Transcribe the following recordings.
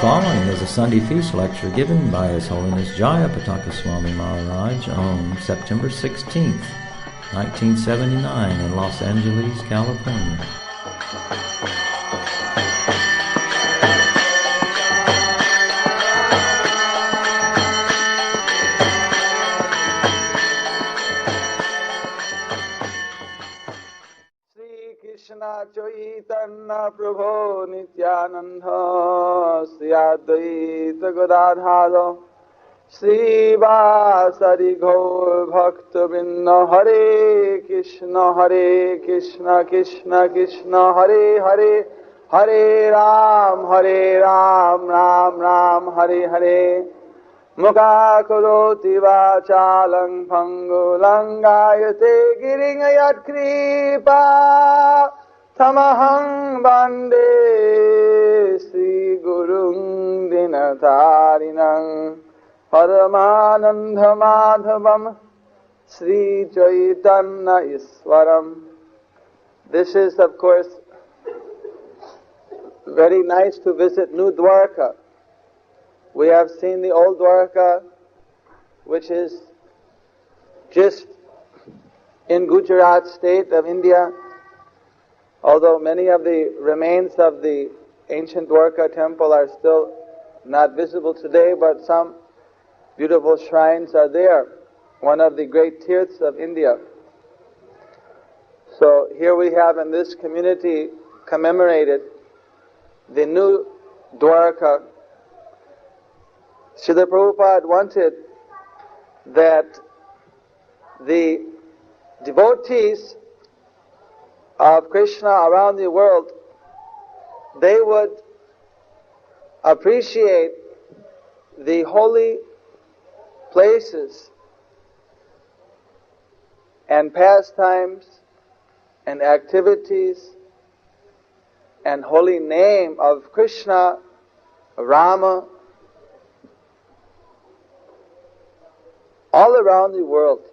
Following is a Sunday feast lecture given by His Holiness Jayapataka Swami Maharaj on September 16th, 1979 in Los Angeles, California. Krishna Chaitanya Prabhu Nityananda Sri Advaita Gadadhara Sri Vasari Gaur Bhakta Vrinda Hare Krishna Krishna Krishna Hare Hare Hare Ram Ram Ram Hare Hare Mukha karoti vachalang pangulang gayate giringayat kripa tamahang bande Sri Gurung dinatarinang Paramananda Madhavam Sri Chaitanya Iswaram. This is, of course, very nice to visit New Dwarka. We have seen the old Dwarka, which is just in Gujarat state of India, although many of the remains of the ancient Dwarka temple are still not visible today, but some beautiful shrines are there, one of the great tirths of India. So here we have in this community commemorated the new Dwarka. Srila Prabhupada wanted that the devotees of Krishna around the world, they would appreciate the holy places and pastimes and activities and holy name of Krishna, Rama, all around the world.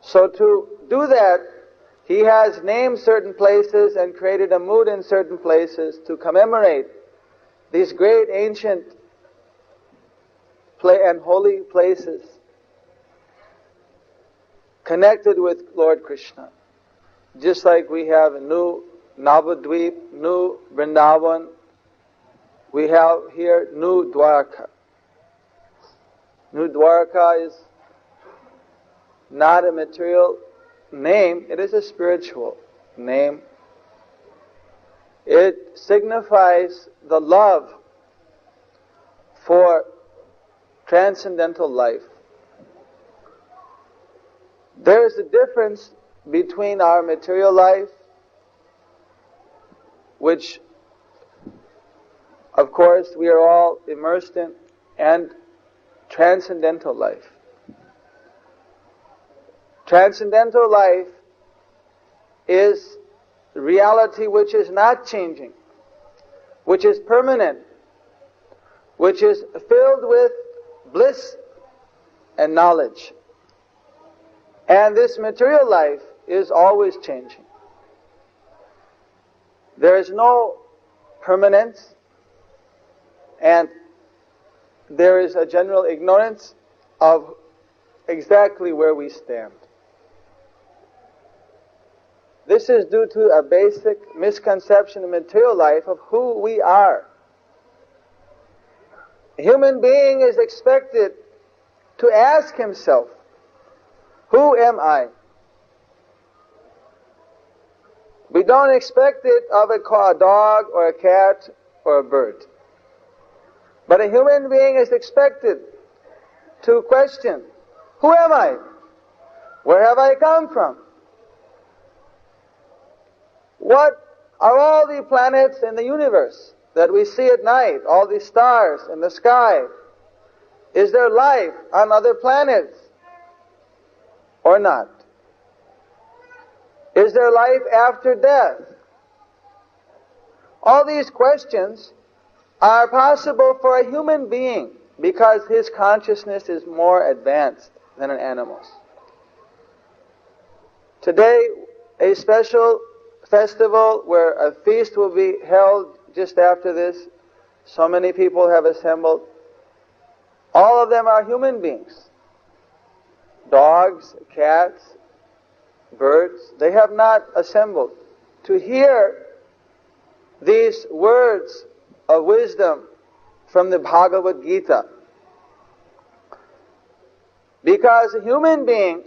So to do that, he has named certain places and created a mood in certain places to commemorate these great ancient and holy places connected with Lord Krishna. Just like we have New Navadvip, New Vrindavan, we have here New Dwarka. New Dwarka is not a material name, it is a spiritual name. It signifies the love for transcendental life. There is a difference between our material life, which of course we are all immersed in, and transcendental life. Transcendental life is reality which is not changing, which is permanent, which is filled with bliss and knowledge. And this material life is always changing. There is no permanence, and there is a general ignorance of exactly where we stand. This is due to a basic misconception in material life of who we are. A human being is expected to ask himself, who am I? We don't expect it of a dog or a cat or a bird. But a human being is expected to question, who am I? Where have I come from? What are all the planets in the universe that we see at night, all the stars in the sky? Is there life on other planets or not? Is there life after death? All these questions are possible for a human being because his consciousness is more advanced than an animal's. Today, a special festival where a feast will be held just after this. So many people have assembled. All of them are human beings. Dogs, cats, birds. They have not assembled to hear these words of wisdom from the Bhagavad Gita. Because a human being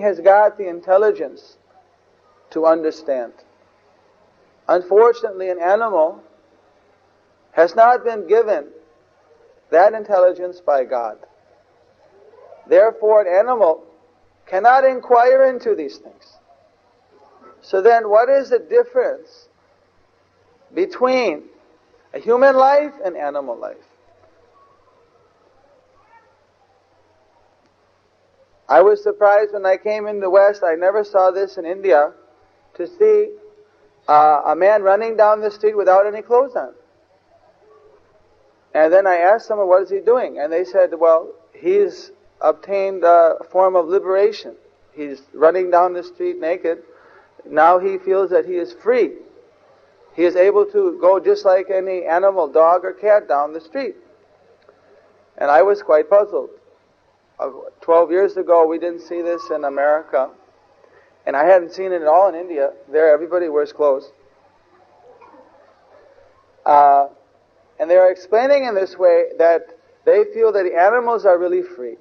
has got the intelligence to understand. Unfortunately, an animal has not been given that intelligence by God. Therefore, an animal cannot inquire into these things. So then, what is the difference between a human life and animal life? I was surprised when I came in the West, I never saw this in India, to see a man running down the street without any clothes on. And then I asked someone, what is he doing? And they said, well, he's obtained a form of liberation. He's running down the street naked. Now he feels that he is free. He is able to go just like any animal, dog or cat, down the street. And I was quite puzzled. 12 years ago, we didn't see this in America. And I hadn't seen it at all in India. There, everybody wears clothes. And they are explaining in this way that they feel that the animals are really free.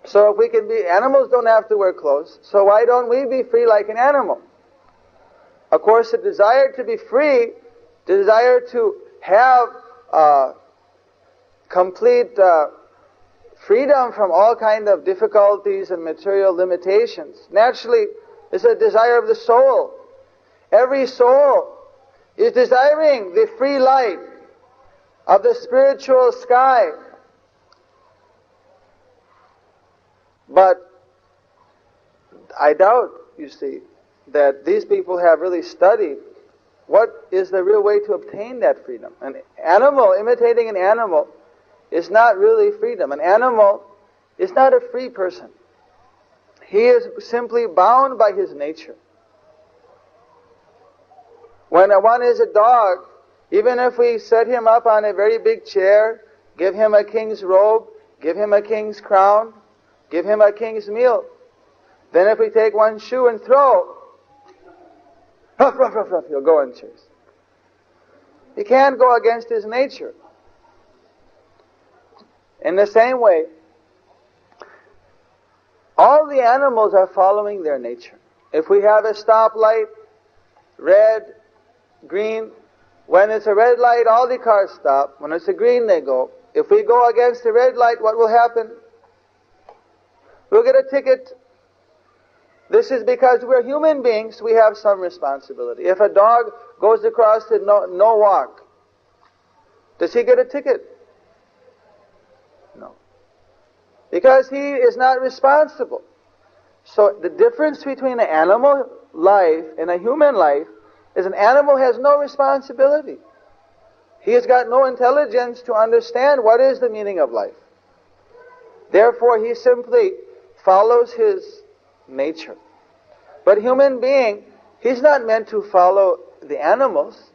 So if we can be, animals don't have to wear clothes, so why don't we be free like an animal? Of course, the desire to be free, the desire to have complete freedom from all kind of difficulties and material limitations, naturally is a desire of the soul. Every soul is desiring the free light of the spiritual sky. But I doubt, you see, that these people have really studied what is the real way to obtain that freedom. An animal, imitating an animal, is not really freedom. An animal is not a free person. He is simply bound by his nature. When one is a dog, even if we set him up on a very big chair, give him a king's robe, give him a king's crown, give him a king's meal, then if we take one shoe and throw, ruff, ruff, ruff, ruff, he'll go and chase. He can't go against his nature. In the same way, all the animals are following their nature. If we have a stoplight, red, green, when it's a red light, all the cars stop. When it's a green, they go. If we go against the red light, what will happen? We'll get a ticket. This is because we're human beings, we have some responsibility. If a dog goes across the no walk, does he get a ticket? No. Because he is not responsible. So the difference between an animal life and a human life is an animal has no responsibility. He has got no intelligence to understand what is the meaning of life. Therefore, he simply follows his nature. But human being, he's not meant to follow the animals.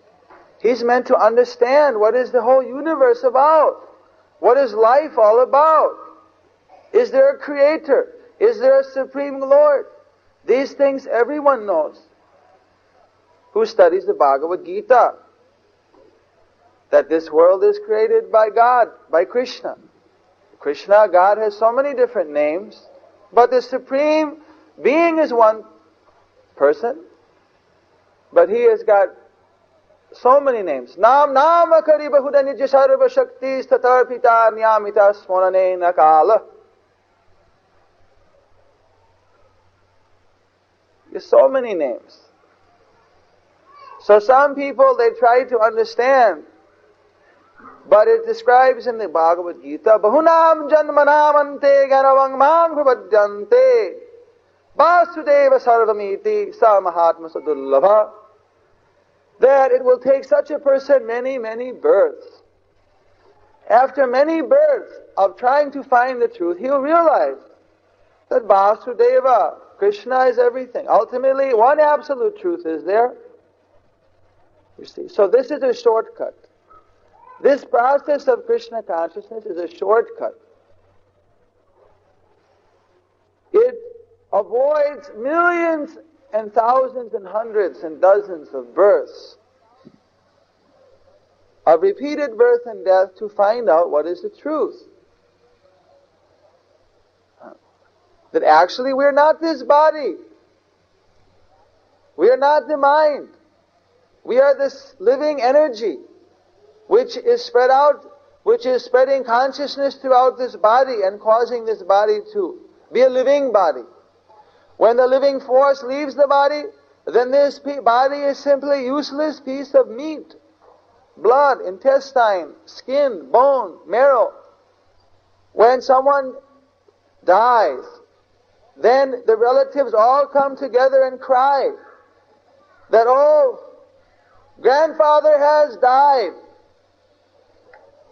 He's meant to understand what is the whole universe about. What is life all about? Is there a creator? Is there a supreme Lord? These things everyone knows who studies the Bhagavad Gita. That this world is created by God, by Krishna. Krishna, God, has so many different names, but the supreme being is one person, but he has got so many names. Nam nama kari bahuda nijya sarva shakti statarpita niyamita smonane nakala. There's so many names. So some people, they try to understand, but it describes in the Bhagavad Gita, Bahunam janmanam ante ganavang mang prabhadyante Vasudeva sarvamiti sa mahatma sadullabha, that it will take such a person many, many births. After many births of trying to find the truth, he'll realize that Vasudeva, Krishna is everything. Ultimately, one absolute truth is there. You see, so this is a shortcut. This process of Krishna consciousness is a shortcut. It avoids millions and thousands and hundreds and dozens of births, of repeated birth and death, to find out what is the truth. That actually we're not this body. We are not the mind. We are this living energy which is spread out, which is spreading consciousness throughout this body and causing this body to be a living body. When the living force leaves the body, then this body is simply a useless piece of meat, blood, intestine, skin, bone, marrow. When someone dies, then the relatives all come together and cry that, oh, grandfather has died.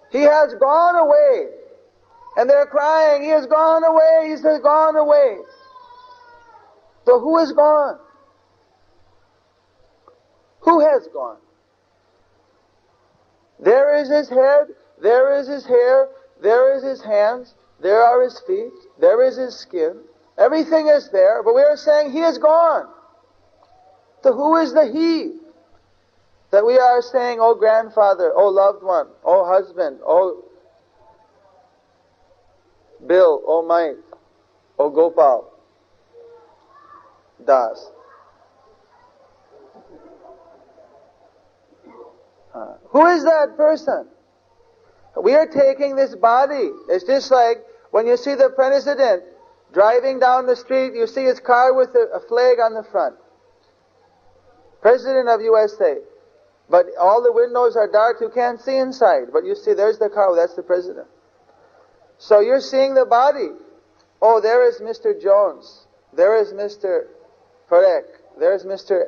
He has gone away. And they're crying, he has gone away, he has gone away. So who is gone? Who has gone? There is his head, there is his hair, there is his hands, there are his feet, there is his skin. Everything is there, but we are saying he is gone. So who is the he? That we are saying, oh grandfather, oh loved one, oh husband, oh Bill, oh Mike, oh Gopal, Das. Who is that person? We are taking this body. It's just like when you see the president driving down the street, you see his car with a flag on the front. President of USA. But all the windows are dark, you can't see inside. But you see, there's the car, that's the president. So you're seeing the body. Oh, there is Mr. Jones. There is Mr. Parekh. There's Mr.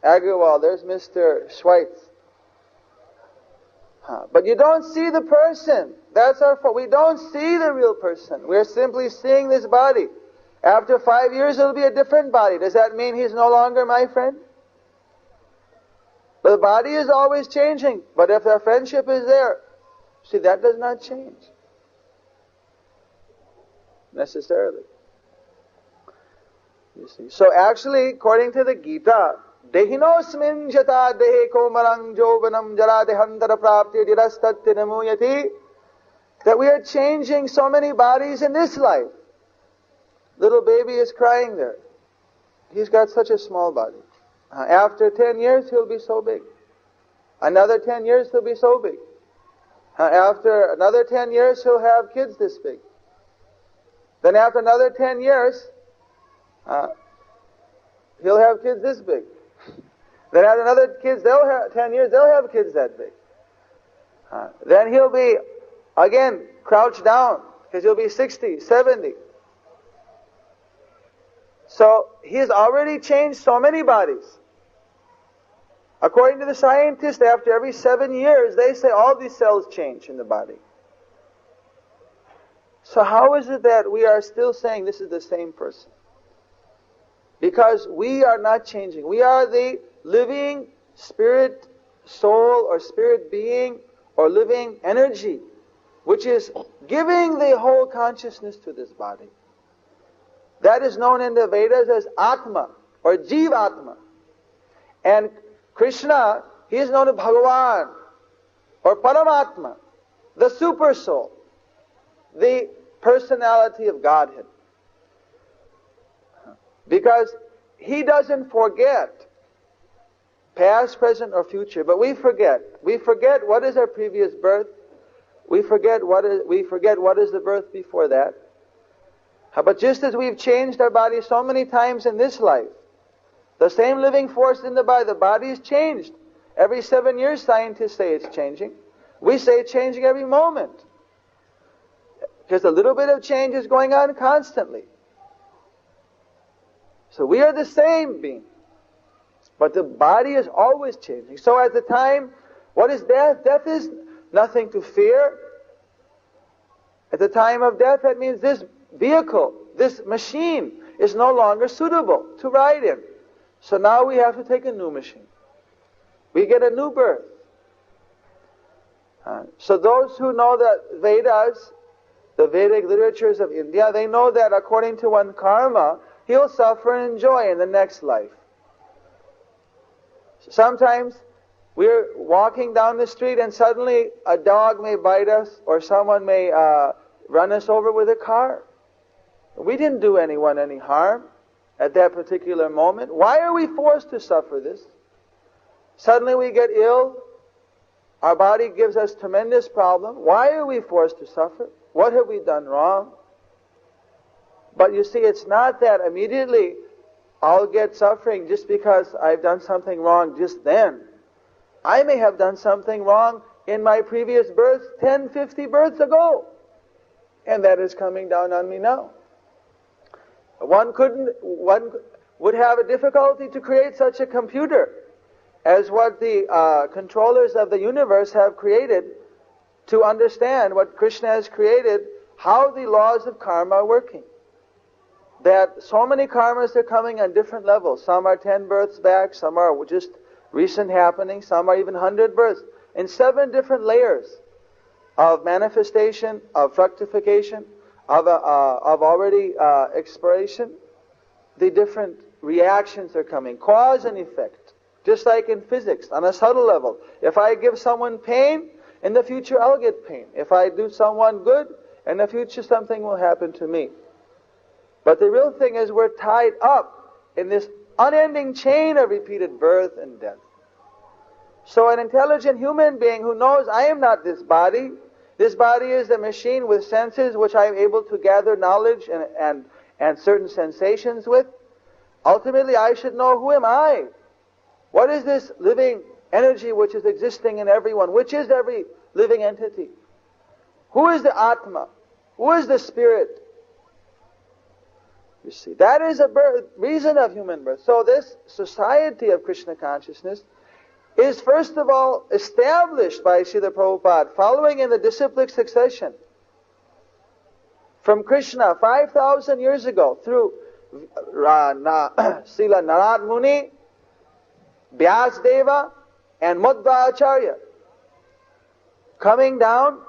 Agarwal. There's Mr. Schweitz. But you don't see the person. That's our fault. We don't see the real person. We're simply seeing this body. After 5 years, it'll be a different body. Does that mean he's no longer my friend? The body is always changing. But if our friendship is there, see, that does not change. Necessarily. You see. So actually, according to the Gita, Dehinosmin jata dehe komarang jovanam jara dehantara prapti dirastatti namuyati, that we are changing so many bodies in this life. Little baby is crying there. He's got such a small body. After 10 years, he'll be so big. Another 10 years, he'll be so big. After another 10 years, he'll have kids this big. Then after another 10 years, he'll have kids this big. Then after another 10 years, they'll have kids that big. Then he'll be, again, crouched down, because he'll be 60, 70. So, he's already changed so many bodies. According to the scientists, after every 7 years, they say all these cells change in the body. So how is it that we are still saying this is the same person? Because we are not changing. We are the living spirit, soul, or spirit being, or living energy, which is giving the whole consciousness to this body. That is known in the Vedas as Atma, or Jivatma. And Krishna, he is known as Bhagavan, or Paramatma, the super soul, the personality of Godhead. Because he doesn't forget past, present, or future, but we forget. We forget what is our previous birth. We forget what is the birth before that. But just as we've changed our body so many times in this life, the same living force in the body is changed. Every 7 years, scientists say it's changing. We say it's changing every moment. Because a little bit of change is going on constantly. So we are the same being. But the body is always changing. So at the time, what is death? Death is nothing to fear. At the time of death, that means this vehicle, this machine, is no longer suitable to ride in. So now we have to take a new machine. We get a new birth. So those who know the Vedas, the Vedic literatures of India, they know that according to one karma, he'll suffer and enjoy in the next life. Sometimes we're walking down the street and suddenly a dog may bite us or someone may run us over with a car. We didn't do anyone any harm at that particular moment. Why are we forced to suffer this? Suddenly we get ill. Our body gives us tremendous problem. Why are we forced to suffer? What have we done wrong? But you see, it's not that immediately I'll get suffering just because I've done something wrong just then. I may have done something wrong in my previous birth 10, 50 births ago. And that is coming down on me now. One would have a difficulty to create such a computer as what the controllers of the universe have created to understand what Krishna has created, how the laws of karma are working. That so many karmas are coming on different levels. Some are 10 births back, some are just recent happenings, some are even 100 births. In 7 different layers of manifestation, of fructification, of already expiration, the different reactions are coming. Cause and effect. Just like in physics, on a subtle level. If I give someone pain, in the future I'll get pain. If I do someone good, in the future something will happen to me. But the real thing is we're tied up in this unending chain of repeated birth and death. So an intelligent human being who knows I am not this body is a machine with senses which I am able to gather knowledge and certain sensations with. Ultimately I should know, who am I? What is this living energy which is existing in everyone? Which is every living entity? Who is the Atma? Who is the Spirit? You see, that is a reason of human birth. So this society of Krishna consciousness is first of all established by Srila Prabhupada, following in the disciplic succession from Krishna 5,000 years ago through Srila Narad Muni, Vyasdeva, and Madhva Acharya, coming down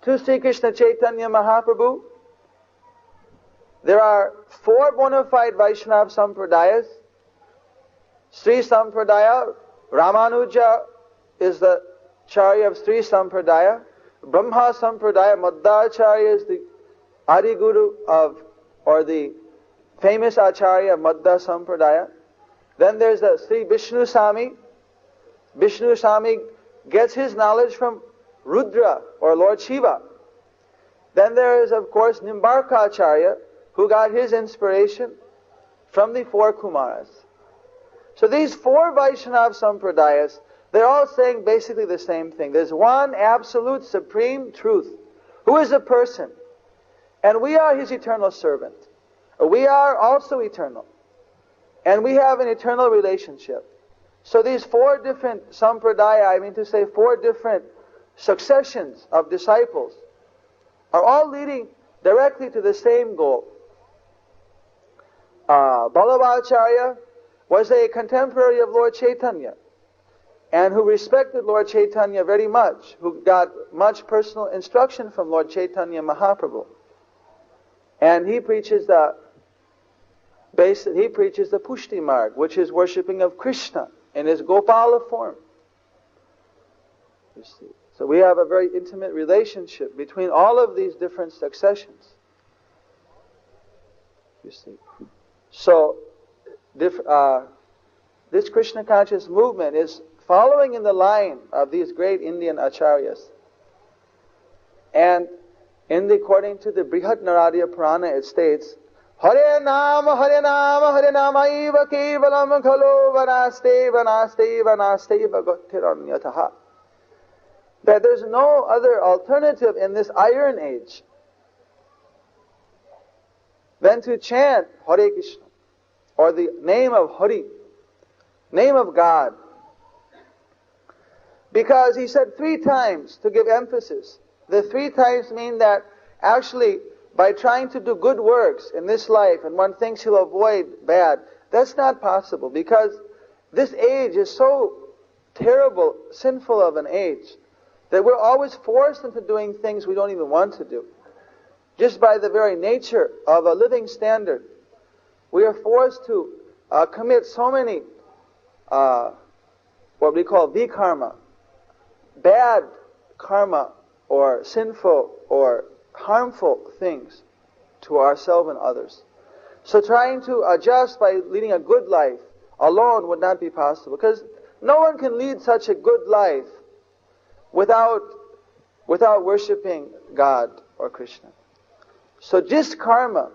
to Sri Krishna Chaitanya Mahaprabhu. There are 4 bona fide Vaishnava Sampradayas. Sri Sampradaya, Ramanuja is the Acharya of Sri Sampradaya. Brahma Sampradaya, Madhvacharya is the Adi Guru or the famous Acharya of Madhva Sampradaya. Then there's the Sri Vishnu Swami. Vishnu Swami gets his knowledge from Rudra or Lord Shiva. Then there is, of course, Nimbarka Acharya, who got his inspiration from the 4 Kumaras. So these 4 Vaishnava Sampradayas, they're all saying basically the same thing. There's one absolute supreme truth, who is a person. And we are his eternal servant. We are also eternal. And we have an eternal relationship. So these 4 different Sampradaya, 4 different successions of disciples, are all leading directly to the same goal. Balabhacharya was a contemporary of Lord Chaitanya, and who respected Lord Chaitanya very much, who got much personal instruction from Lord Chaitanya Mahaprabhu. And he preaches the Pushti Marg, which is worshipping of Krishna in his Gopala form. You see. So we have a very intimate relationship between all of these different successions. You see. So this Krishna conscious movement is following in the line of these great Indian acharyas. And according to the Brihat Naradiya Purana, it states, Hare Nama Iva Kevalam Khalo Vanaste Vanaste Vanaste Bhagavtiranyataha. That there's no other alternative in this iron age than to chant Hare Krishna. or the name of Hari, name of God. Because he said 3 times to give emphasis. The 3 times mean that actually by trying to do good works in this life and one thinks he'll avoid bad, that's not possible because this age is so terrible, sinful of an age that we're always forced into doing things we don't even want to do. Just by the very nature of a living standard, we are forced to commit so many what we call vikarma, bad karma or sinful or harmful things to ourselves and others. So trying to adjust by leading a good life alone would not be possible because no one can lead such a good life without worshipping God or Krishna. So just karma,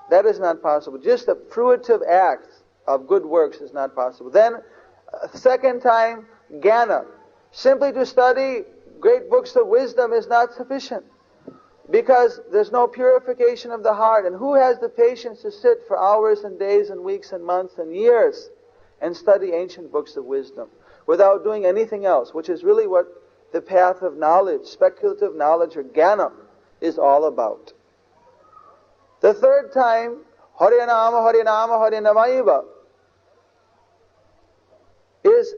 that is not possible. Just a fruitive act of good works is not possible. Then, second time, jnana. Simply to study great books of wisdom is not sufficient because there's no purification of the heart. And who has the patience to sit for hours and days and weeks and months and years and study ancient books of wisdom without doing anything else, which is really what the path of knowledge, speculative knowledge or jnana, is all about. The third time, Harinama, Harinama, Harinamaiva, is,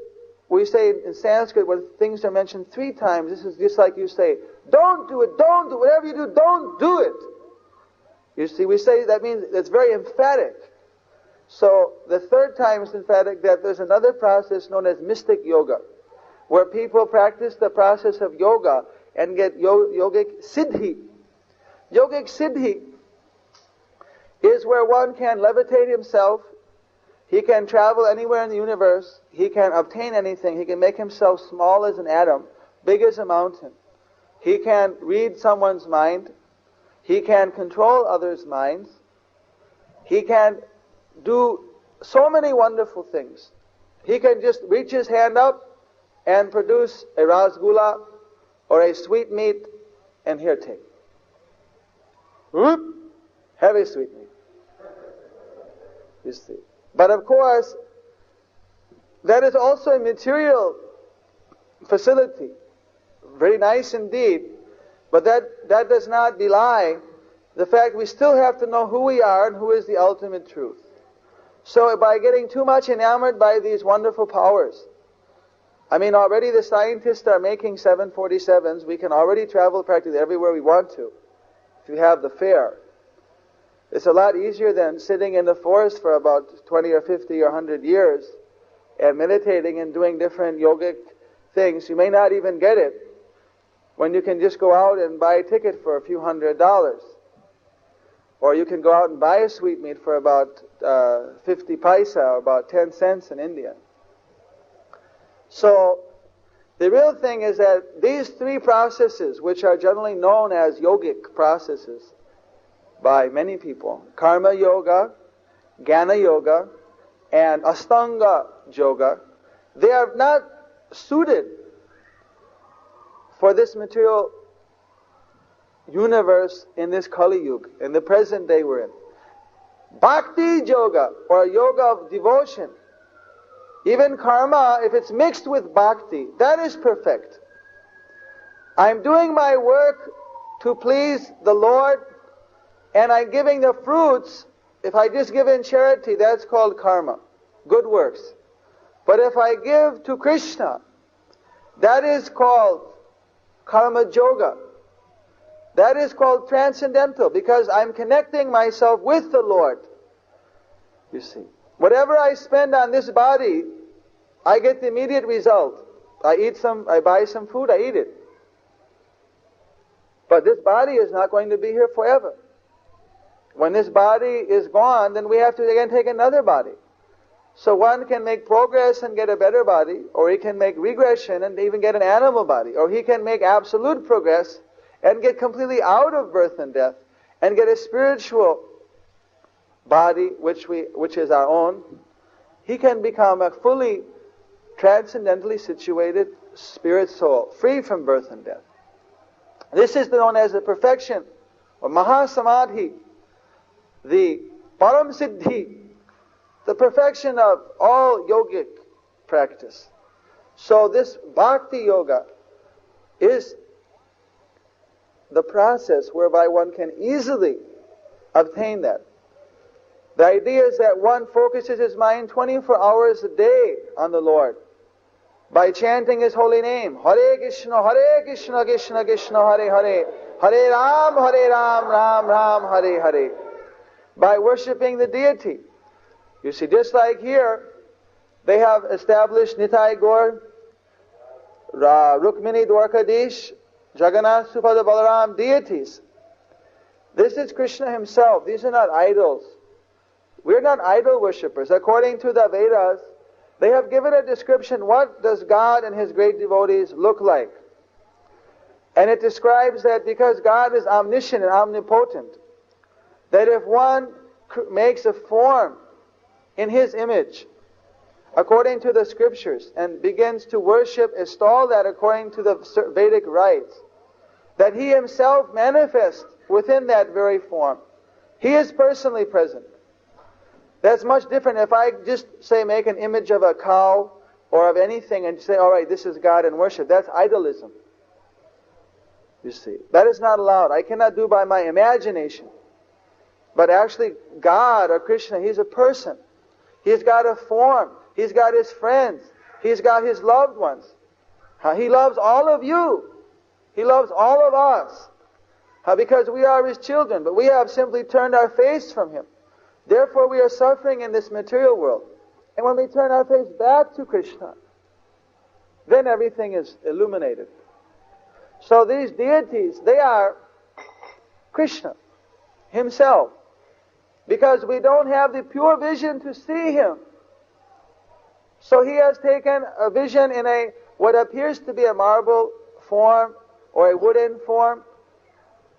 we say in Sanskrit, when things are mentioned 3 times, this is just like you say, don't do it, whatever you do, don't do it. You see, we say that means it's very emphatic. So the third time is emphatic that there's another process known as mystic yoga, where people practice the process of yoga and get yogic siddhi. Yogic siddhi is where one can levitate himself, he can travel anywhere in the universe, he can obtain anything, he can make himself small as an atom, big as a mountain. He can read someone's mind, he can control others' minds, he can do so many wonderful things. He can just reach his hand up and produce a rasgulla or a sweetmeat, and here, take. Whoop! Have a sweetmeat. You see. But of course, that is also a material facility. Very nice indeed. But that does not belie the fact we still have to know who we are and who is the ultimate truth. So by getting too much enamored by these wonderful powers, I mean already the scientists are making 747s, we can already travel practically everywhere we want to, if you have the fare. It's a lot easier than sitting in the forest for about 20 or 50 or 100 years and meditating and doing different yogic things. You may not even get it when you can just go out and buy a ticket for a few $100s. Or you can go out and buy a sweetmeat for about 50 paisa, or about 10 cents in India. So the real thing is that these 3 processes, which are generally known as yogic processes by many people, karma yoga, jnana yoga, and astanga yoga, they are not suited for this material universe in this Kali Yuga, in the present day we're in. Bhakti yoga, or yoga of devotion, even karma, if it's mixed with bhakti, that is perfect. I'm doing my work to please the Lord, and I'm giving the fruits. If I just give in charity, that's called karma, good works. But if I give to Krishna, that is called karma yoga. That is called transcendental, because I'm connecting myself with the Lord. You see, whatever I spend on this body, I get the immediate result. I buy some food, I eat it. But this body is not going to be here forever. When this body is gone, then we have to again take another body. So one can make progress and get a better body, or he can make regression and even get an animal body, or he can make absolute progress and get completely out of birth and death and get a spiritual body which is our own. He can become a fully transcendentally situated spirit soul, free from birth and death. This is known as the perfection or Mahasamadhi, the Param Siddhi, the perfection of all yogic practice. So this Bhakti Yoga is the process whereby one can easily obtain that. The idea is that one focuses his mind 24 hours a day on the Lord by chanting His holy name. Hare Krishna, Krishna Krishna, Hare Hare, Hare Ram, Ram Ram, Hare Hare. By worshipping the deity. You see, just like here, they have established Nitai Gaur, Rukmini Dwarkadish, Jagannath, Subhadra, Balaram, deities. This is Krishna himself. These are not idols. We're not idol worshippers. According to the Vedas, they have given a description, what does God and His great devotees look like? And it describes that because God is omniscient and omnipotent, that if one makes a form in His image, according to the scriptures, and begins to worship, install that according to the Vedic rites, that He Himself manifests within that very form. He is personally present. That's much different if I just say make an image of a cow or of anything and say, all right, this is God and worship. That's idolism. You see, that is not allowed. I cannot do by my imagination. But actually, God or Krishna, He's a person. He's got a form. He's got His friends. He's got His loved ones. He loves all of you. He loves all of us. Because we are His children, but we have simply turned our face from Him. Therefore, we are suffering in this material world. And when we turn our face back to Krishna, then everything is illuminated. So these deities, they are Krishna Himself. Because we don't have the pure vision to see Him. So He has taken a vision in what appears to be a marble form or a wooden form,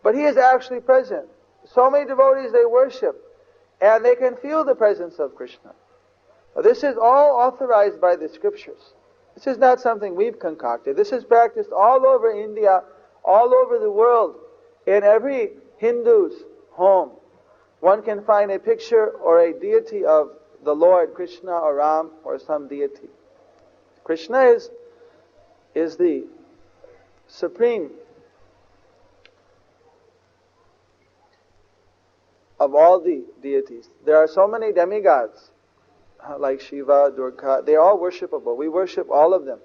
but He is actually present. So many devotees, they worship, and they can feel the presence of Krishna. This is all authorized by the scriptures. This is not something we've concocted. This is practiced all over India, all over the world. In every Hindu's home, one can find a picture or a deity of the Lord, Krishna or Ram or some deity. Krishna is the supreme of all the deities. There are so many demigods, like Shiva, Durga. They are all worshipable. We worship all of them.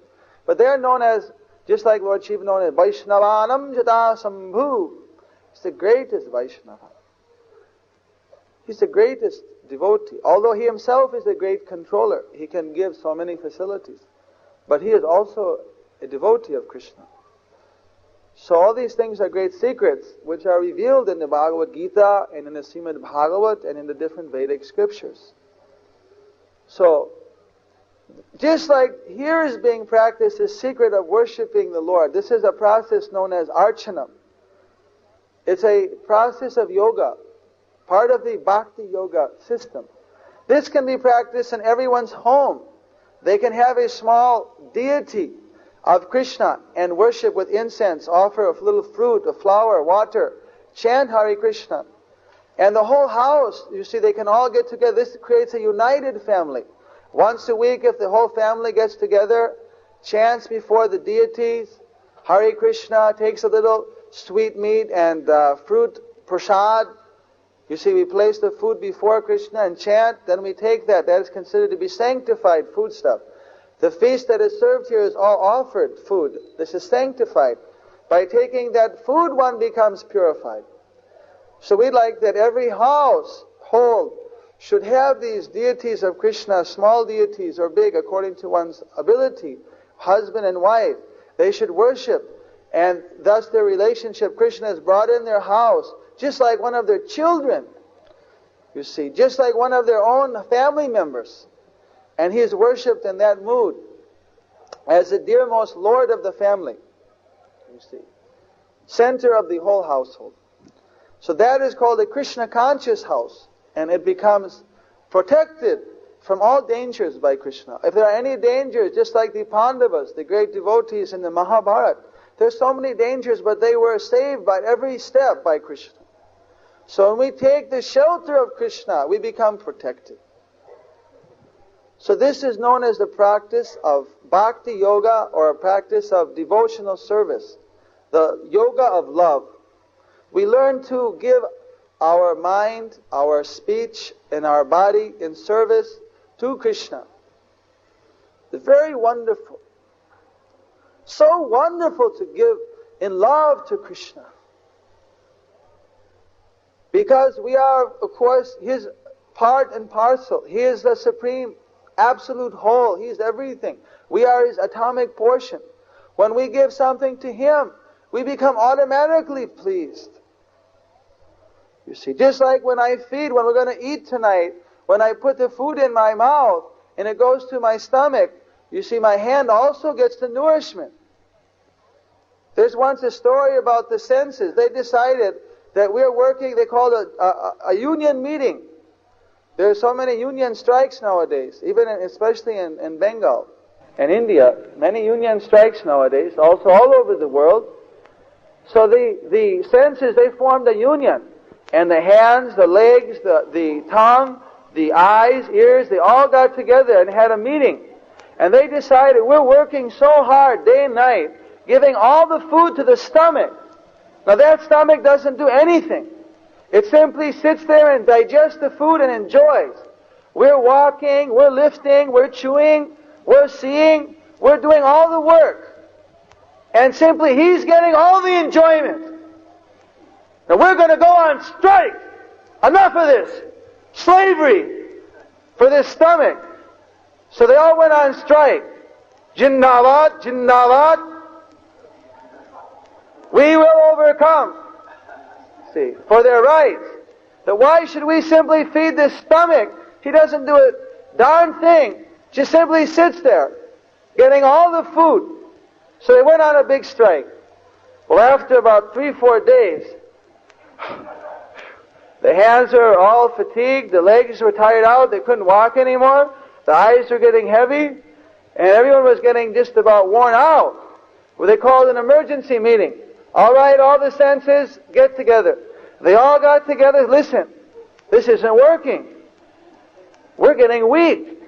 But they are known as, just like Lord Shiva known as Vaishnavanam Jata Sambhu. He's the greatest Vaishnava. He's the greatest devotee. Although He Himself is a great controller, He can give so many facilities. But He is also a devotee of Krishna. So all these things are great secrets which are revealed in the Bhagavad Gita and in the Srimad Bhagavat and in the different Vedic scriptures. So, just like here is being practiced the secret of worshipping the Lord, this is a process known as Archana. It's a process of yoga, part of the Bhakti Yoga system. This can be practiced in everyone's home. They can have a small deity of Krishna and worship with incense, offer a little fruit, a flower, water, chant Hare Krishna. And the whole house, you see, they can all get together. This creates a united family. Once a week, if the whole family gets together, chants before the deities, Hare Krishna, takes a little sweet meat and fruit, prasad. You see, we place the food before Krishna and chant, then we take that. That is considered to be sanctified foodstuff. The feast that is served here is all offered food. This is sanctified. By taking that food, one becomes purified. So we'd like that every household should have these deities of Krishna, small deities or big, according to one's ability, husband and wife. They should worship, and thus their relationship, Krishna is brought in their house, just like one of their children, you see, just like one of their own family members. And He is worshipped in that mood as the dearmost Lord of the family, you see, center of the whole household. So that is called a Krishna conscious house, and it becomes protected from all dangers by Krishna. If there are any dangers, just like the Pandavas, the great devotees in the Mahabharata, there's so many dangers, but they were saved by every step by Krishna. So when we take the shelter of Krishna, we become protected. So this is known as the practice of Bhakti Yoga, or a practice of devotional service. The yoga of love. We learn to give our mind, our speech, and our body in service to Krishna. It's very wonderful. So wonderful to give in love to Krishna. Because we are, of course, His part and parcel. He is the supreme, absolute whole. He is everything. We are His atomic portion. When we give something to Him, we become automatically pleased. You see, just like when I feed, when we're going to eat tonight, when I put the food in my mouth and it goes to my stomach, you see, my hand also gets the nourishment. There's once a story about the senses. They decided that we're working, they called it a union meeting. There are so many union strikes nowadays, especially in Bengal and India. Many union strikes nowadays, also all over the world. So the senses, they formed a union. And the hands, the legs, the tongue, the eyes, ears, they all got together and had a meeting. And they decided, we're working so hard day and night, giving all the food to the stomach. Now that stomach doesn't do anything. It simply sits there and digests the food and enjoys. We're walking, we're lifting, we're chewing, we're seeing, we're doing all the work. And simply He's getting all the enjoyment. Now we're going to go on strike. Enough of this. Slavery for this stomach. So they all went on strike. Jinnavad, Jinnavad. We will overcome. See, for their rights. But why should we simply feed this stomach? He doesn't do a darn thing. Just simply sits there, getting all the food. So they went on a big strike. Well, after about 3-4 days, the hands were all fatigued, the legs were tired out, they couldn't walk anymore, the eyes were getting heavy, and everyone was getting just about worn out. Well, they called an emergency meeting. All right, all the senses, get together. They all got together. Listen, this isn't working. We're getting weak.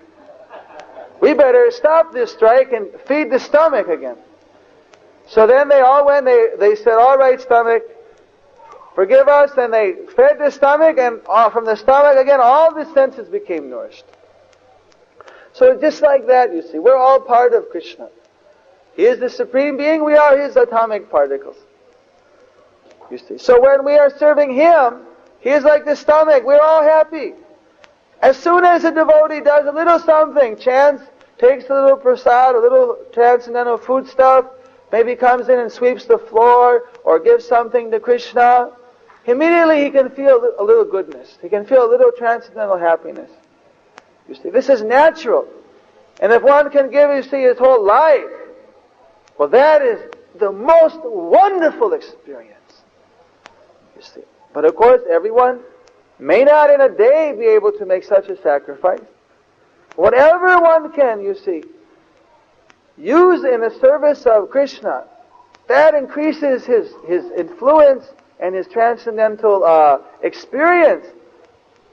We better stop this strike and feed the stomach again. So then they all went, they said, all right, stomach, forgive us, and they fed the stomach, and from the stomach again, all the senses became nourished. So just like that, you see, we're all part of Krishna. He is the Supreme Being, we are His atomic particles. You see. So when we are serving Him, He is like the stomach, we're all happy. As soon as a devotee does a little something, chants, takes a little prasad, a little transcendental food stuff, maybe comes in and sweeps the floor, or gives something to Krishna, immediately he can feel a little goodness. He can feel a little transcendental happiness. You see, this is natural. And if one can give, you see, his whole life, well, that is the most wonderful experience. You see. But of course, everyone may not in a day be able to make such a sacrifice. Whatever one can, you see, use in the service of Krishna, that increases his influence and his transcendental experience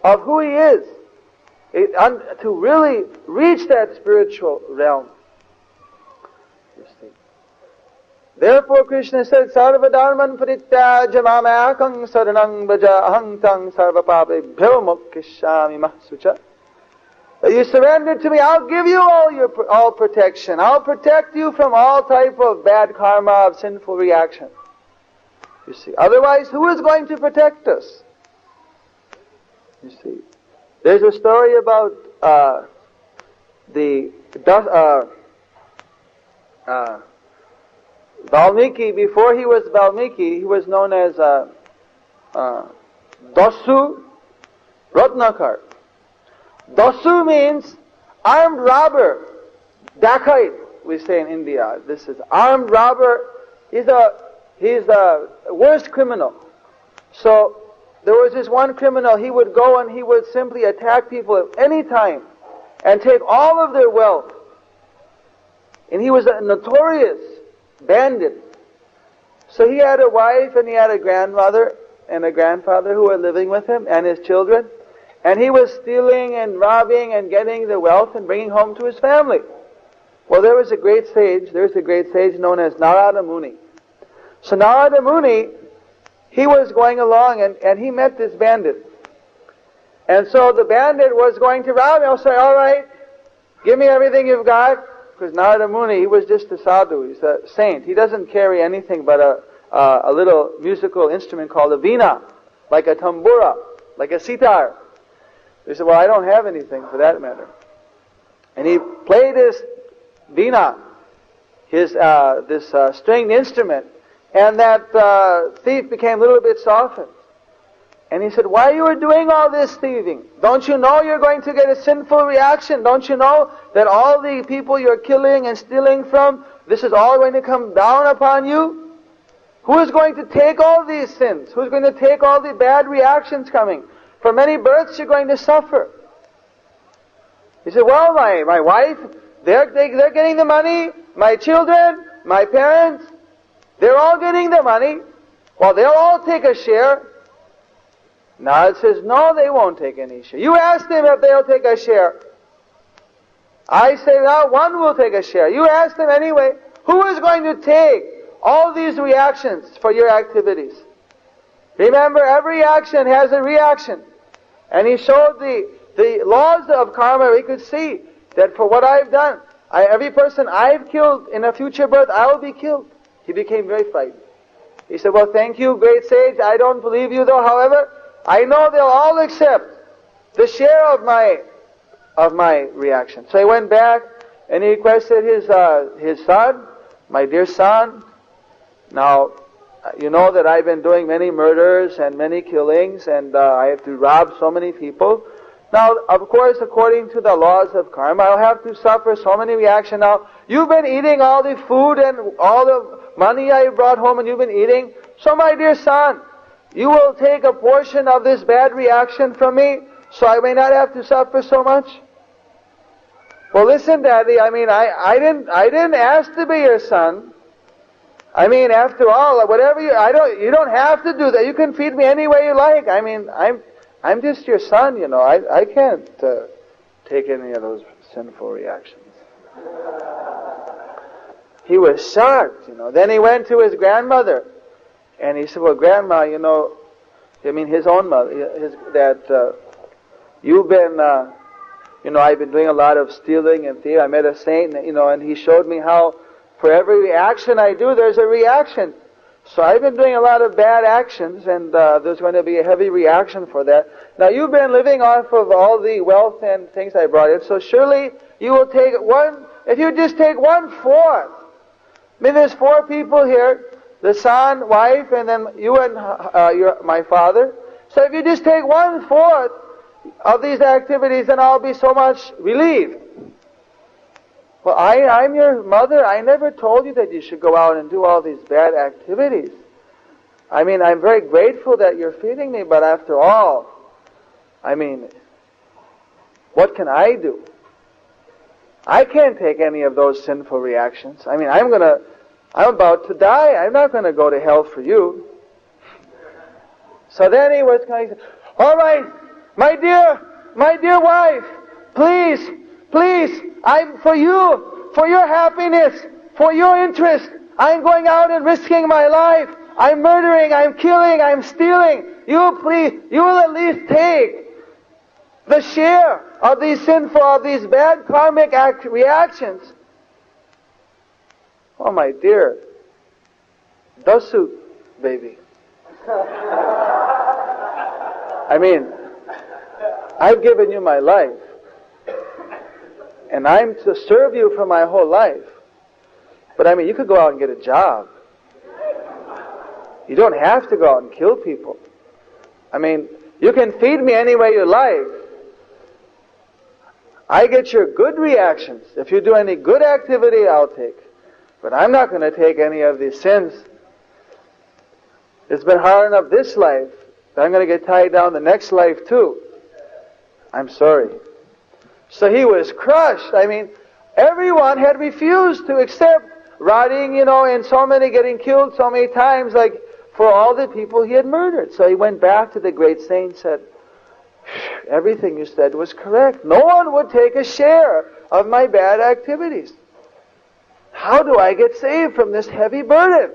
of who he is, to really reach that spiritual realm. You see. Therefore Krishna said, Sarva dharman parityajya mamekam saranam bhaja aham tang sarva papebhyo mokshami mahsucha. You surrender to me, I'll give you all protection. I'll protect you from all type of bad karma, of sinful reaction. You see, otherwise who is going to protect us? You see, there's a story about Valmiki. Before he was Valmiki, he was known as Dasu Ratnakar. Dasu means armed robber, dacoit, we say in India. This is armed robber. He's the worst criminal. So there was this one criminal, he would go and he would simply attack people at any time and take all of their wealth. And he was a notorious bandit. So he had a wife and he had a grandmother and a grandfather who were living with him and his children. And he was stealing and robbing and getting the wealth and bringing home to his family. Well, there's a great sage known as Narada Muni. So Narada Muni, he was going along and he met this bandit. And so the bandit was going to rob him. I'll say, all right, give me everything you've got. Because Narada Muni, he was just a sadhu, he's a saint. He doesn't carry anything but a little musical instrument called a veena, like a tambura, like a sitar. He said, well, I don't have anything for that matter. And he played his veena, this stringed instrument, and that thief became a little bit softened. And he said, why you are doing all this thieving? Don't you know you're going to get a sinful reaction? Don't you know that all the people you're killing and stealing from, this is all going to come down upon you? Who is going to take all these sins? Who is going to take all the bad reactions coming? For many births you're going to suffer. He said, well, my wife, they're getting the money. My children, my parents, they're all getting the money. Well, they'll all take a share. Narad says, no, they won't take any share. You ask them if they'll take a share. I say, no, one will take a share. You ask them anyway. Who is going to take all these reactions for your activities? Remember, every action has a reaction. And he showed the laws of karma. We could see that for what I've done, every person I've killed in a future birth, I will be killed. He became very frightened. He said, well, thank you, great sage. I don't believe you though. However, I know they'll all accept the share of my reaction. So he went back and he requested his son, my dear son. Now, you know that I've been doing many murders and many killings, and I have to rob so many people. Now, of course, according to the laws of karma, I'll have to suffer so many reactions. Now, you've been eating all the food and all the money I brought home, and you've been eating. So, my dear son, you will take a portion of this bad reaction from me, so I may not have to suffer so much. Well, listen, Daddy, I didn't ask to be your son. After all, whatever you don't have to do that. You can feed me any way you like. I'm just your son, you know. I can't take any of those sinful reactions. He was shocked, you know. Then he went to his grandmother. And he said, well, Grandma, you know, his own mother, you've been, I've been doing a lot of stealing and thieving. I met a saint, and he showed me how for every reaction I do, there's a reaction. So I've been doing a lot of bad actions, and there's going to be a heavy reaction for that. Now, you've been living off of all the wealth and things I brought in, so surely you will take if you just take 1/4. There's 4 people here, the son, wife, and then you and my father. So if you just take 1/4 of these activities, then I'll be so much relieved. Well, I'm your mother. I never told you that you should go out and do all these bad activities. I'm very grateful that you're feeding me, but after all, what can I do? I can't take any of those sinful reactions. I'm about to die. I'm not going to go to hell for you. So then he was going to say, all right, my dear wife, please, I'm for you, for your happiness, for your interest, I'm going out and risking my life. I'm murdering, I'm killing, I'm stealing. You will at least take the share of these these bad karmic reactions. Oh, my dear, Dasu, baby. I've given you my life, and I'm to serve you for my whole life. But you could go out and get a job. You don't have to go out and kill people. You can feed me any way you like. I get your good reactions. If you do any good activity, I'll take. But I'm not going to take any of these sins. It's been hard enough this life, but I'm going to get tied down the next life too. I'm sorry. So he was crushed. Everyone had refused to accept rotting, and so many getting killed so many times, like for all the people he had murdered. So he went back to the great saint and said, everything you said was correct. No one would take a share of my bad activities. How do I get saved from this heavy burden?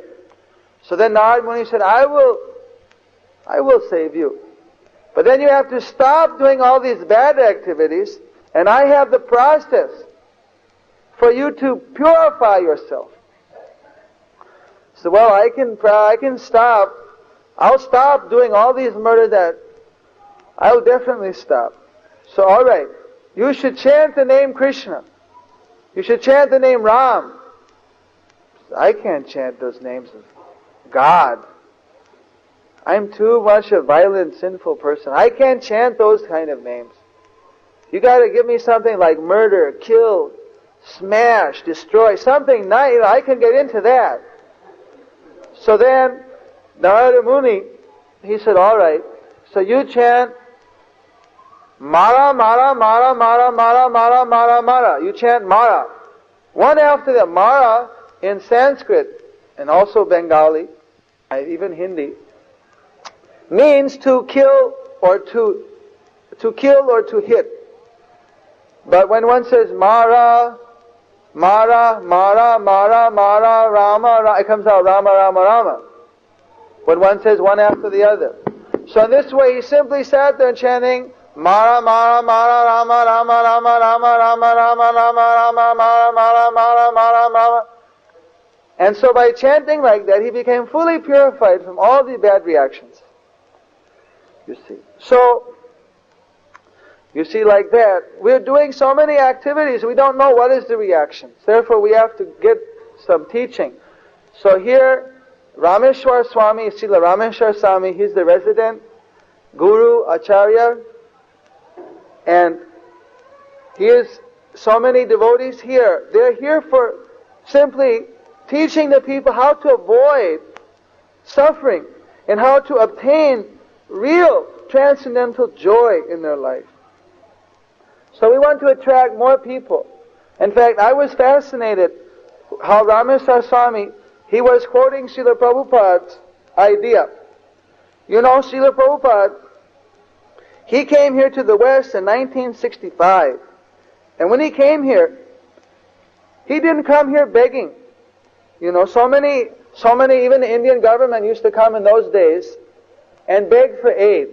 So then Narad Muni said, I will save you. But then you have to stop doing all these bad activities, and I have the process for you to purify yourself. So, well, I can stop. I'll stop doing all these murder that I'll definitely stop. So, all right, you should chant the name Krishna. You should chant the name Ram. I can't chant those names of God. I'm too much a violent, sinful person. I can't chant those kind of names. You got to give me something like murder, kill, smash, destroy, something nice. I can get into that. So then, Narada Muni, he said, all right, so you chant Mara, Mara, Mara, Mara, Mara, Mara, Mara, Mara. You chant Mara. One after the Mara in Sanskrit, and also Bengali, even Hindi, means to kill or to kill or to hit. But when one says Mara, Mara, Mara, Mara, Mara, Rama, it comes out Rama, Rama, Rama. When one says one after the other. So in this way he simply sat there chanting Mara, Mara, Mara, Rama, Rama, Rama, Rama, Rama, Rama, Rama, Rama, Mara, Mara, Mara, Mara, Mara. And so by chanting like that, he became fully purified from all the bad reactions. You see. So, you see, like that, we're doing so many activities, we don't know what is the reaction. Therefore, we have to get some teaching. So here, Rameshwar Swami, Srila Rameshwar Swami, he's the resident Guru, Acharya, and he is so many devotees here. They're here for simply teaching the people how to avoid suffering and how to obtain real transcendental joy in their life. So we want to attract more people. In fact, I was fascinated how Rameshwar Swami, he was quoting Srila Prabhupada's idea. You know, Srila Prabhupada, he came here to the West in 1965. And when he came here, he didn't come here begging. You know, so many, even the Indian government used to come in those days and beg for aid.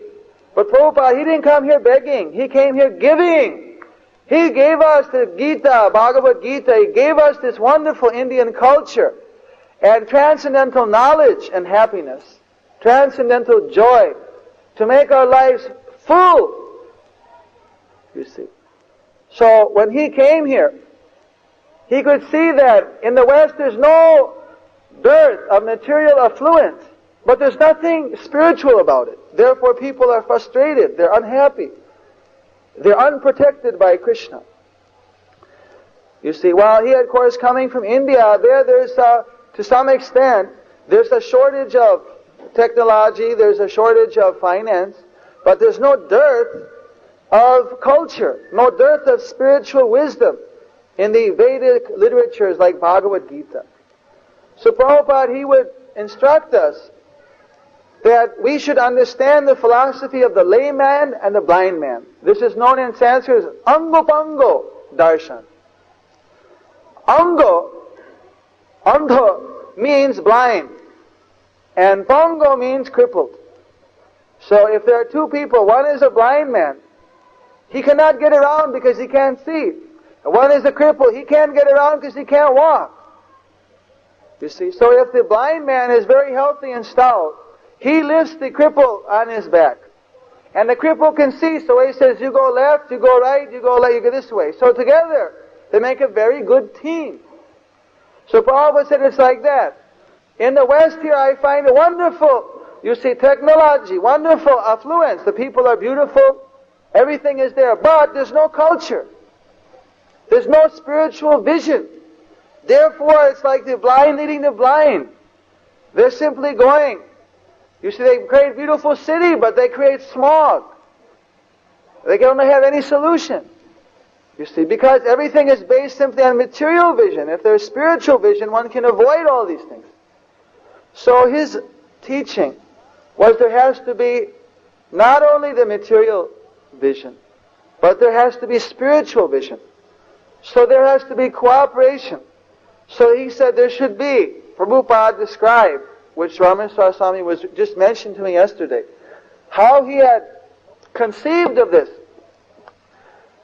But Prabhupada, he didn't come here begging. He came here giving. He gave us the Gita, Bhagavad Gita. He gave us this wonderful Indian culture and transcendental knowledge and happiness, transcendental joy, to make our lives full. You see. So when he came here, he could see that in the West there's no dearth of material affluence, but there's nothing spiritual about it. Therefore people are frustrated, they're unhappy, they're unprotected by Krishna. You see, while he, of course, coming from India, there's to some extent, there's a shortage of technology, there's a shortage of finance, but there's no dearth of culture, no dearth of spiritual wisdom in the Vedic literatures like Bhagavad Gita. So Prabhupada, he would instruct us that we should understand the philosophy of the layman and the blind man. This is known in Sanskrit as Angopango Darshan. Andho means blind, and Pango means crippled. So if there are two people, one is a blind man, he cannot get around because he can't see. And one is a cripple, he can't get around because he can't walk. You see, so if the blind man is very healthy and stout, he lifts the cripple on his back. And the cripple can see, so he says, you go left, you go right, you go left, you go this way. So together, they make a very good team. So Prabhupada said it's like that. In the West here, I find a wonderful, you see, technology, wonderful affluence. The people are beautiful, everything is there, but there's no culture. There's no spiritual vision. Therefore, it's like the blind leading the blind. They're simply going. You see, they create beautiful city, but they create smog. They don't have any solution. You see, because everything is based simply on material vision. If there's spiritual vision, one can avoid all these things. So his teaching was there has to be not only the material vision. But there has to be spiritual vision. So there has to be cooperation. So he said there should be, Prabhupada described, which Rameswar Swami was just mentioned to me yesterday, how he had conceived of this.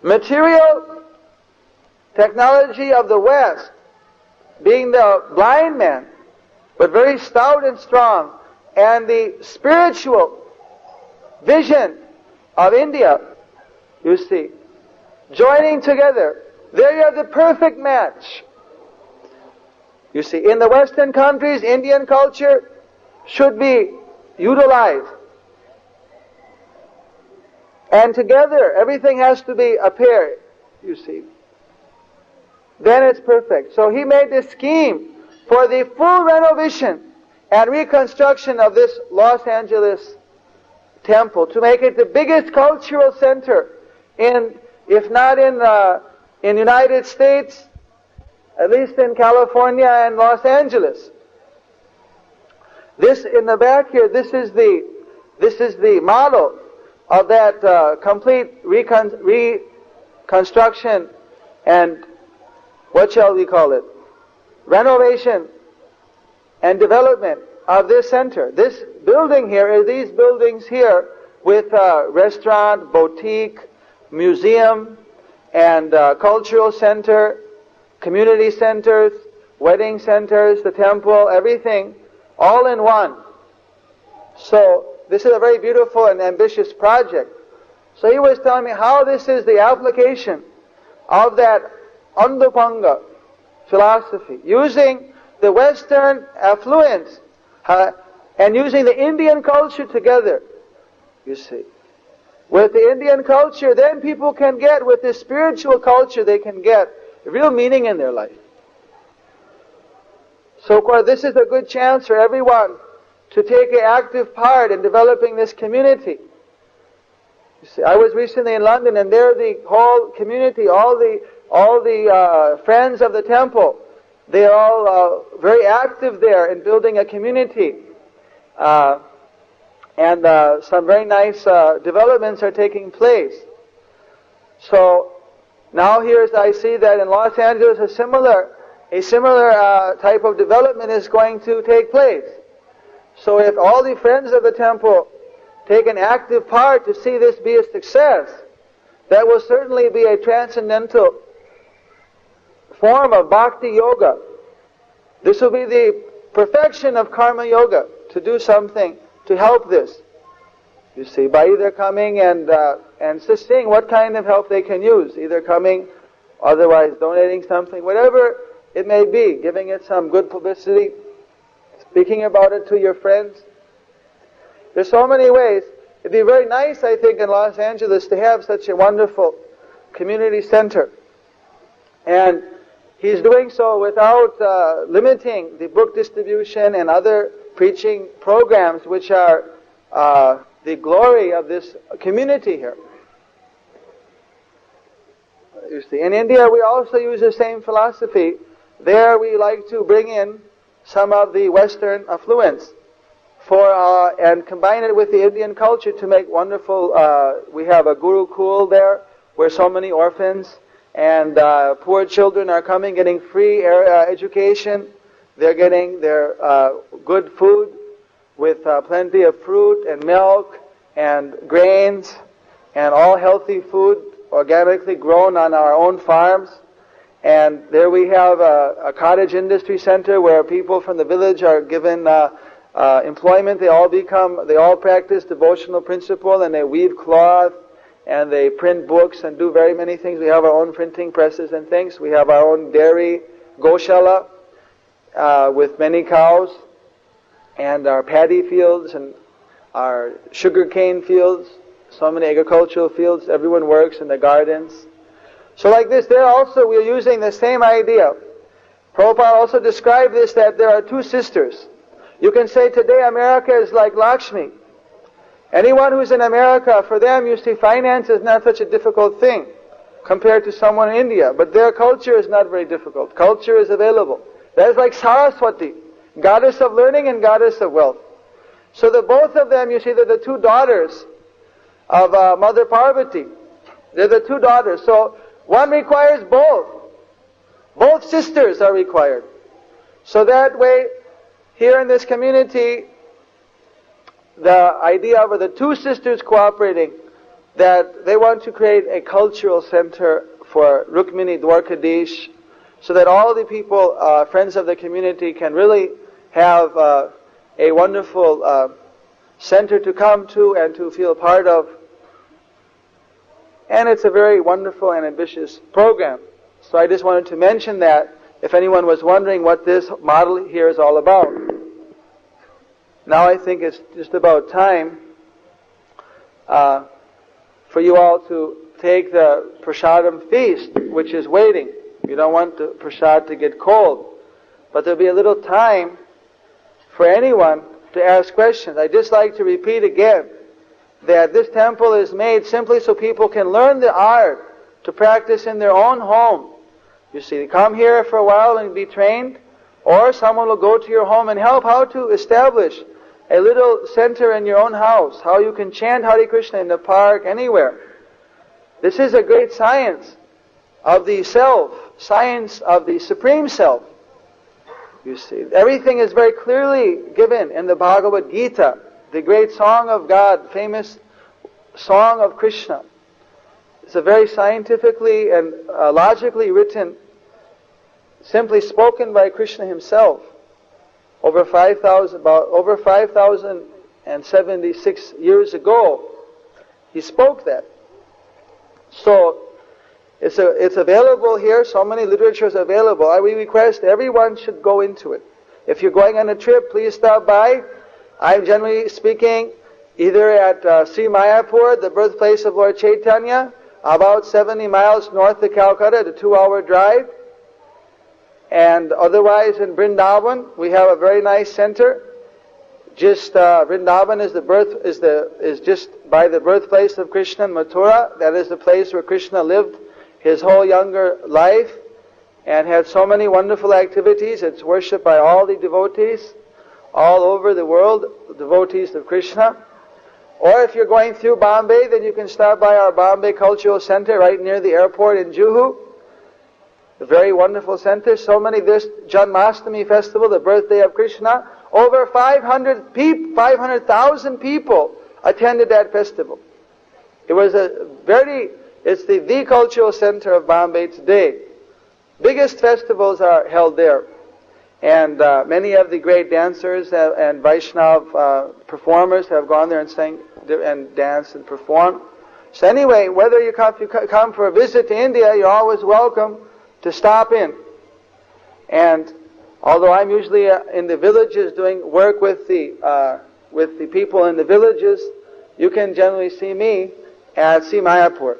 Material technology of the West, being the blind man, but very stout and strong, and the spiritual vision of India, you see, joining together, there you have the perfect match. You see, in the Western countries, Indian culture should be utilized. And together, everything has to be a pair, you see. Then it's perfect. So he made this scheme for the full renovation and reconstruction of this Los Angeles temple, to make it the biggest cultural center in, if not in United States, at least in California and Los Angeles. This in the back here, this is the model of that complete reconstruction and, what shall we call it, renovation and development of this center. This building here, these buildings here, with restaurant, boutique, museum, and cultural center, community centers, wedding centers, the temple, everything, all in one. So this is a very beautiful and ambitious project. So he was telling me how this is the application of that Andhapanga philosophy, using the Western affluence and using the Indian culture together, you see. With the Indian culture, then people can get, with the spiritual culture, they can get real meaning in their life. So of course this is a good chance for everyone to take an active part in developing this community. You see, I was recently in London, and there the whole community, all the friends of the temple, they are all very active there in building a community. And some very nice developments are taking place. So now I see that in Los Angeles a similar type of development is going to take place. So if all the friends of the temple take an active part to see this be a success, that will certainly be a transcendental form of Bhakti Yoga. This will be the perfection of Karma Yoga, to do something to help this. You see, by either coming and just seeing what kind of help they can use, either coming, otherwise donating something, whatever it may be, giving it some good publicity, speaking about it to your friends. There's so many ways. It'd be very nice, I think, in Los Angeles to have such a wonderful community center. And he's doing so without limiting the book distribution and other preaching programs, which are the glory of this community here. You see, in India we also use the same philosophy. There we like to bring in some of the Western affluence and combine it with the Indian culture to make wonderful. We have a Gurukul there, where so many orphans and poor children are coming, getting free education. They're getting their good food with plenty of fruit and milk and grains and all healthy food, organically grown on our own farms. And there we have a cottage industry center where people from the village are given employment. They all practice devotional principle, and they weave cloth, and they print books and do very many things. We have our own printing presses and things. We have our own dairy, Goshala, with many cows, and our paddy fields and our sugarcane fields, so many agricultural fields. Everyone works in the gardens. So like this, there also we are using the same idea. Prabhupada also described this, that there are two sisters. You can say today America is like Lakshmi. Anyone who's in America, for them, you see, finance is not such a difficult thing compared to someone in India. But their culture is not very difficult. Culture is available. That is like Saraswati, goddess of learning and goddess of wealth. So the both of them, you see, that the two daughters, of Mother Parvati. They're the two daughters. So one requires both. Both sisters are required. So that way, here in this community, the idea of the two sisters cooperating, that they want to create a cultural center for Rukmini Dwarkadish, so that all the people, friends of the community, can really have a wonderful center to come to and to feel part of. And it's a very wonderful and ambitious program. So I just wanted to mention that, if anyone was wondering what this model here is all about. Now I think it's just about time for you all to take the prasadam feast, which is waiting. You don't want the prasad to get cold. But there'll be a little time for anyone to ask questions. I'd just like to repeat again that this temple is made simply so people can learn the art to practice in their own home. You see, come here for a while and be trained, or someone will go to your home and help how to establish a little center in your own house, how you can chant Hare Krishna in the park, anywhere. This is a great science of the self, science of the Supreme Self. You see, everything is very clearly given in the Bhagavad Gita, the great song of God, famous song of Krishna. It's a very scientifically and logically written, simply spoken by Krishna himself. Over 5,076 years ago, he spoke that. So it's available here. So many literatures available. We request everyone should go into it. If you're going on a trip, please stop by. I'm generally speaking either at Sri Mayapur, the birthplace of Lord Chaitanya, about 70 miles north of Calcutta, a 2-hour drive. And otherwise in Vrindavan, we have a very nice center. Just Vrindavan is just by the birthplace of Krishna in Mathura. That is the place where Krishna lived his whole younger life and had so many wonderful activities. It's worshipped by all the devotees all over the world, devotees of Krishna. Or if you're going through Bombay, then you can stop by our Bombay Cultural Center right near the airport in Juhu. A very wonderful center. So many, this Janmashtami festival, the birthday of Krishna, over 500,000 people attended that festival. It was it's the cultural center of Bombay today. Biggest festivals are held there. And many of the great dancers and Vaishnav performers have gone there and sang and danced and performed. So anyway, whether you come for a visit to India, you're always welcome to stop in. And although I'm usually in the villages doing work with the people in the villages, you can generally see me at Sri Mayapur.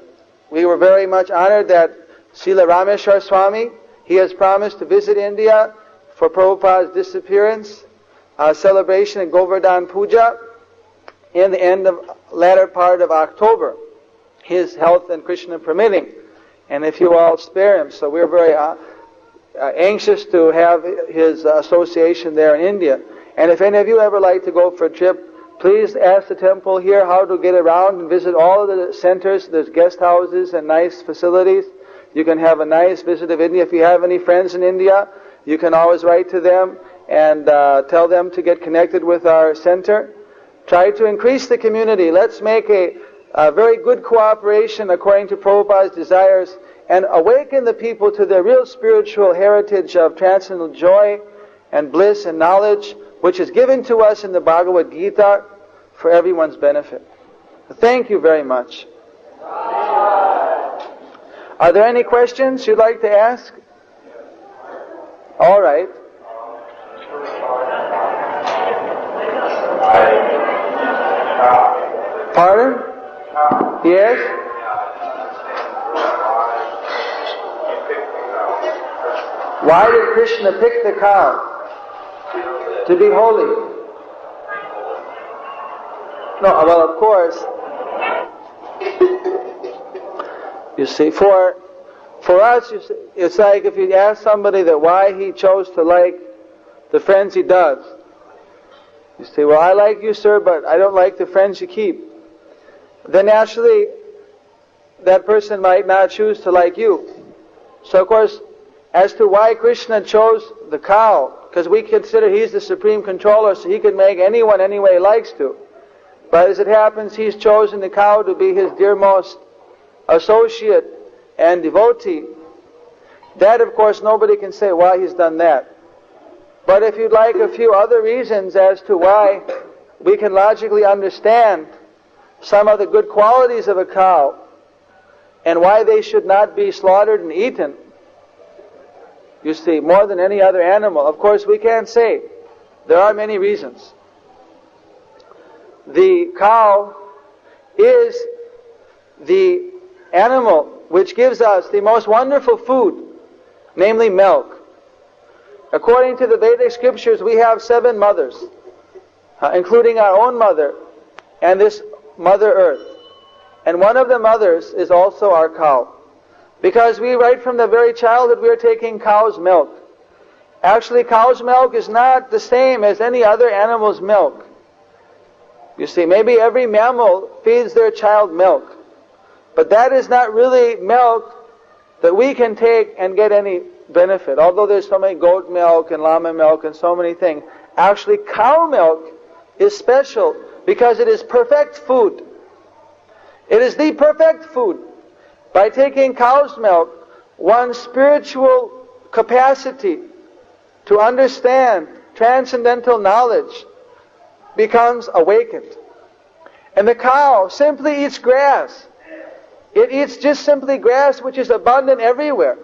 We were very much honored that Srila Rameshwar Swami, he has promised to visit India for Prabhupada's disappearance celebration in Govardhan Puja in the latter part of October, his health and Krishna permitting. And if you all spare him. So we're very anxious to have his association there in India. And if any of you ever like to go for a trip, please ask the temple here how to get around and visit all of the centers. There's guest houses and nice facilities. You can have a nice visit of India. If you have any friends in India, you can always write to them and tell them to get connected with our center. Try to increase the community. Let's make a very good cooperation according to Prabhupada's desires and awaken the people to their real spiritual heritage of transcendental joy and bliss and knowledge, which is given to us in the Bhagavad Gita for everyone's benefit. Thank you very much. Are there any questions you'd like to ask? All right. Pardon? Yes? Why did Krishna pick the cow? To be holy. No, well, of course. You see, for us, it's like if you ask somebody that why he chose to like the friends he does. You say, well, I like you, sir, but I don't like the friends you keep. then naturally that person might not choose to like you. So of course, as to why Krishna chose the cow, because we consider he's the supreme controller, so he can make anyone any way he likes to. But as it happens, he's chosen the cow to be his dearmost associate and devotee. That, of course, nobody can say why he's done that. But if you'd like a few other reasons as to why we can logically understand some of the good qualities of a cow and why they should not be slaughtered and eaten, you see, more than any other animal, of course we can't say. There are many reasons. The cow is the animal which gives us the most wonderful food, namely milk. According to the Vedic scriptures, we have 7 mothers, including our own mother and this Mother Earth. And one of the mothers is also our cow. Because we, right from the very childhood, we are taking cow's milk. Actually, cow's milk is not the same as any other animal's milk. You see, maybe every mammal feeds their child milk. But that is not really milk that we can take and get any benefit. Although there's so many goat milk and llama milk and so many things. Actually, cow milk is special because it is perfect food. It is the perfect food. By taking cow's milk, one's spiritual capacity to understand transcendental knowledge becomes awakened. And the cow simply eats grass. It eats just simply grass, which is abundant everywhere.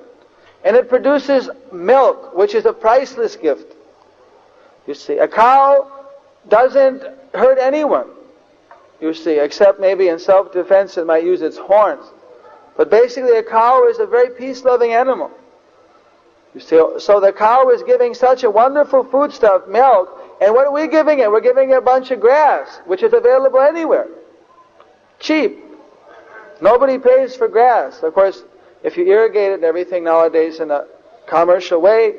And it produces milk, which is a priceless gift. You see, a cow doesn't hurt anyone, you see, except maybe in self-defense it might use its horns. But basically a cow is a very peace-loving animal. You see, so the cow is giving such a wonderful foodstuff, milk, and what are we giving it? We're giving it a bunch of grass, which is available anywhere. Cheap. Nobody pays for grass. Of course, if you irrigate it and everything nowadays in a commercial way,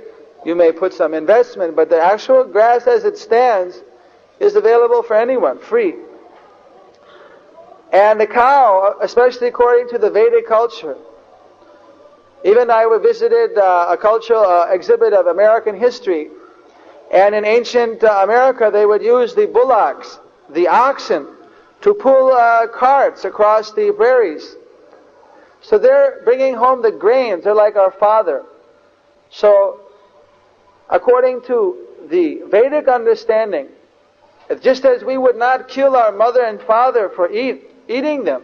you may put some investment, but the actual grass as it stands is available for anyone, free. And the cow, especially according to the Vedic culture, even I visited a cultural exhibit of American history, and in ancient America they would use the bullocks, the oxen, to pull carts across the prairies. So they're bringing home the grains, they're like our father. So, according to the Vedic understanding, just as we would not kill our mother and father for eating them,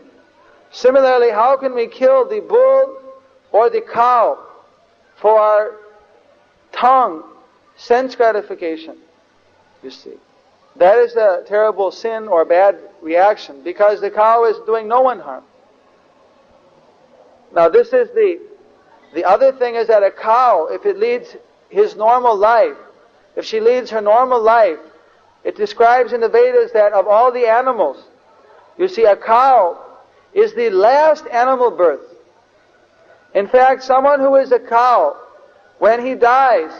similarly, how can we kill the bull or the cow for our tongue, sense gratification? You see, that is a terrible sin or bad reaction, because the cow is doing no one harm. Now this is the other thing is that a cow, if it leads his normal life, if she leads her normal life, it describes in the Vedas that of all the animals, you see, a cow is the last animal birth. In fact, someone who is a cow, when he dies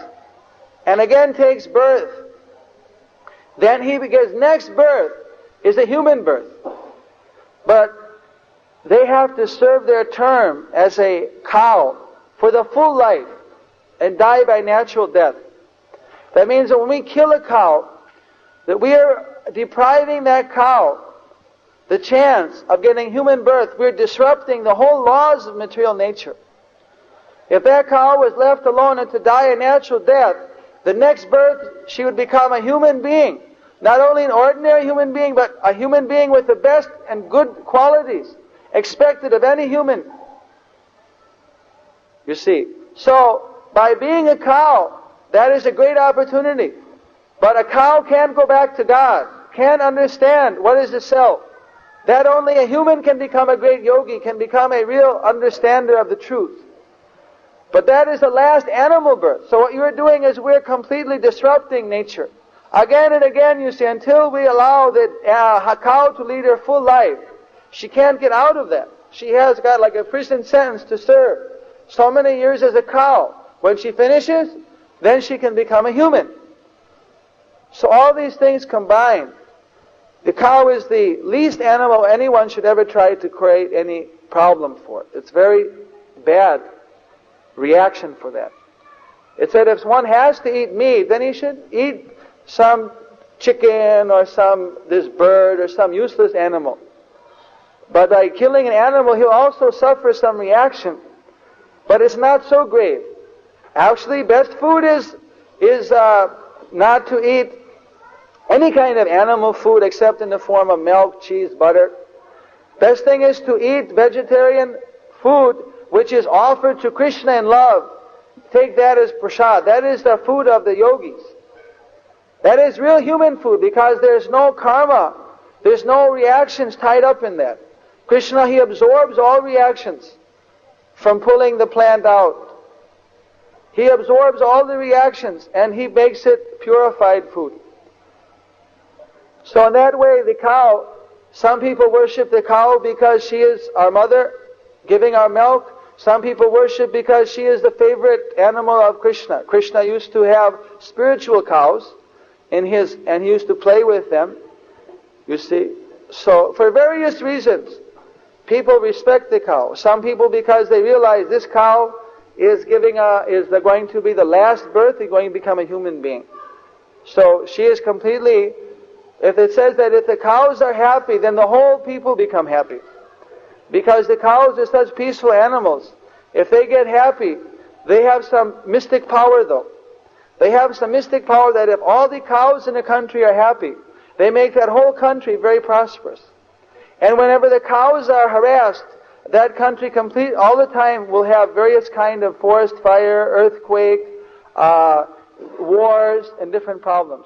and again takes birth, then his next birth is a human birth. But they have to serve their term as a cow for the full life and die by natural death. That means that when we kill a cow, that we are depriving that cow the chance of getting human birth. We're disrupting the whole laws of material nature. If that cow was left alone and to die a natural death, the next birth she would become a human being. Not only an ordinary human being, but a human being with the best and good qualities expected of any human. You see, so by being a cow, that is a great opportunity. But a cow can't go back to God, can't understand what is the self. That only a human can become a great yogi, can become a real understander of the truth. But that is the last animal birth. So what you are doing is we're completely disrupting nature. Again and again, you see, until we allow that cow to lead her full life, she can't get out of that. She has got like a prison sentence to serve. So many years as a cow. When she finishes, then she can become a human. So all these things combined The cow is the least animal anyone should ever try to create any problem for. It's very bad reaction for that. It said if one has to eat meat, then he should eat some chicken or this bird or some useless animal. But by killing an animal, he'll also suffer some reaction. But it's not so grave. Actually, best food is not to eat any kind of animal food except in the form of milk, cheese, butter. Best thing is to eat vegetarian food which is offered to Krishna in love. Take that as prasad. That is the food of the yogis. That is real human food because there's no karma. There's no reactions tied up in that. Krishna, he absorbs all reactions from pulling the plant out. He absorbs all the reactions and he makes it purified food. So in that way, the cow, some people worship the cow because she is our mother, giving our milk. Some people worship because she is the favorite animal of Krishna. Krishna used to have spiritual cows and he used to play with them. You see? So for various reasons, people respect the cow. Some people because they realize this cow is going to be the last birth, is going to become a human being. So she is completely, if it says that if the cows are happy, then the whole people become happy. Because the cows are such peaceful animals. If they get happy, they have some mystic power though. They have some mystic power that if all the cows in the country are happy, they make that whole country very prosperous. And whenever the cows are harassed, that country all the time will have various kind of forest fire, earthquake, wars, and different problems.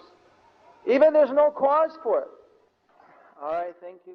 Even there's no cause for it. All right, thank you.